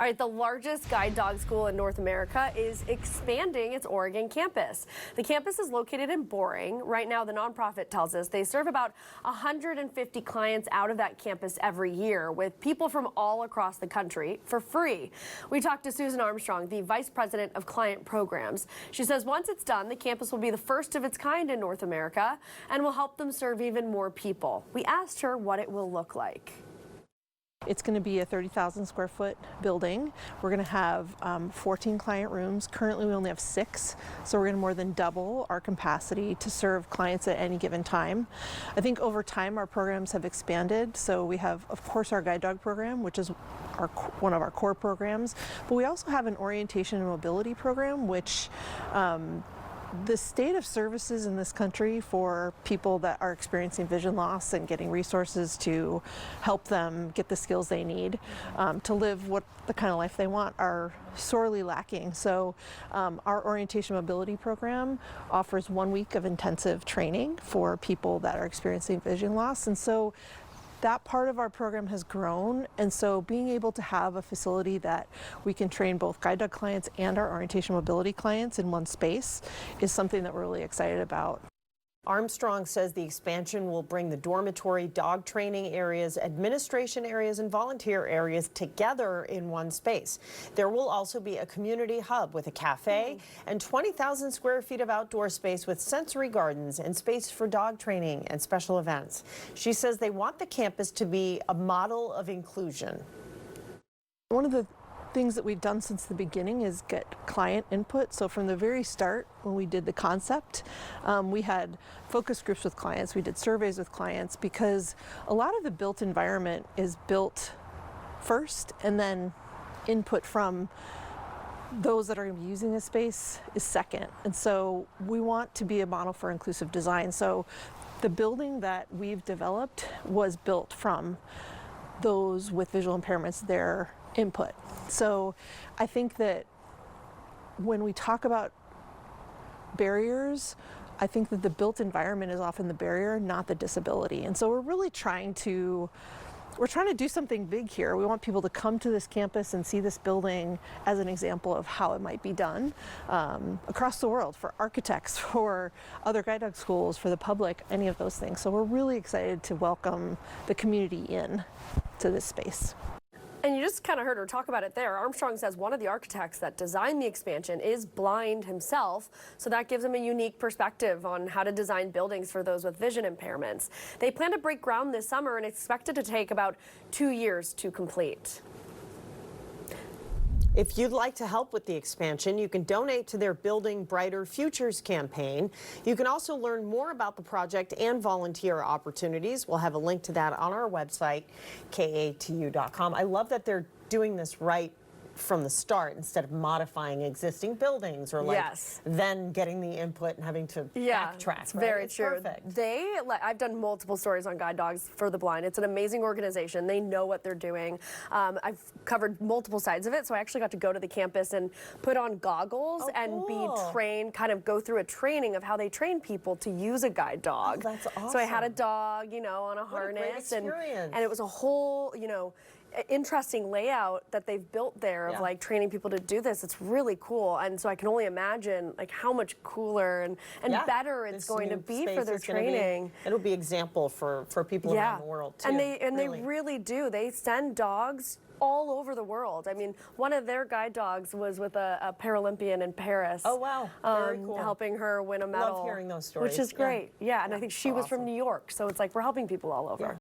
All right, the largest guide dog school in North America is expanding its Oregon campus. The campus is located in Boring. Right now, the nonprofit tells us they serve about 150 clients out of that campus every year, with people from all across the country for free. We talked to Susan Armstrong, the Vice President of Client Programs. She says once it's done, the campus will be the first of its kind in North America and will help them serve even more people. We asked her what it will look like. It's going to be a 30,000 square foot building. We're going to have 14 client rooms. Currently we only have 6, so we're going to more than double our capacity to serve clients at any given time. I think over time our programs have expanded, so we have of course our guide dog program, which is one of our core programs, but we also have an orientation and mobility program, which the state of services in this country for people that are experiencing vision loss and getting resources to help them get the skills they need to live the kind of life they want are sorely lacking. So our orientation mobility program offers 1 week of intensive training for people that are experiencing vision loss, and so that part of our program has grown, and so being able to have a facility that we can train both guide dog clients and our orientation mobility clients in one space is something that we're really excited about. Armstrong says the expansion will bring the dormitory, dog training areas, administration areas, and volunteer areas together in one space. There will also be a community hub with a cafe and 20,000 square feet of outdoor space with sensory gardens and space for dog training and special events. She says they want the campus to be a model of inclusion. One of the things that we've done since the beginning is get client input. So from the very start, when we did the concept, we had focus groups with clients, we did surveys with clients, because a lot of the built environment is built first, and then input from those that are going to be using the space is second. And so we want to be a model for inclusive design. So the building that we've developed was built from those with visual impairments, their input. So I think that when we talk about barriers, I think that the built environment is often the barrier, not the disability. And so we're really trying to do something big here. We want people to come to this campus and see this building as an example of how it might be done across the world, for architects, for other guide dog schools, for the public, any of those things. So we're really excited to welcome the community in to this space. And you just kind of heard her talk about it there. Armstrong says one of the architects that designed the expansion is blind himself, so that gives him a unique perspective on how to design buildings for those with vision impairments. They plan to break ground this summer and expect it to take about 2 years to complete. If you'd like to help with the expansion, you can donate to their Building Brighter Futures campaign. You can also learn more about the project and volunteer opportunities. We'll have a link to that on our website, katu.com. I love that they're doing this right from the start instead of modifying existing buildings or then getting the input and having to backtrack. It's very true. Perfect. I've done multiple stories on guide dogs for the blind. It's an amazing organization. They know what they're doing. I've covered multiple sides of it, so I actually got to go to the campus and put on goggles and be trained, kind of go through a training of how they train people to use a guide dog. Oh, that's awesome. So I had a dog, on a harness, and it was a whole, interesting layout that they've built there of like training people to do this. It's really cool, and so I can only imagine like how much cooler and better it's going to be for their training. It'll be example for people around the world too. And they really do. They send dogs all over the world. I mean, one of their guide dogs was with a Paralympian in Paris. Oh wow, very cool. Helping her win a medal. Love hearing those stories. Which is great. And I think she was from New York, so it's like we're helping people all over.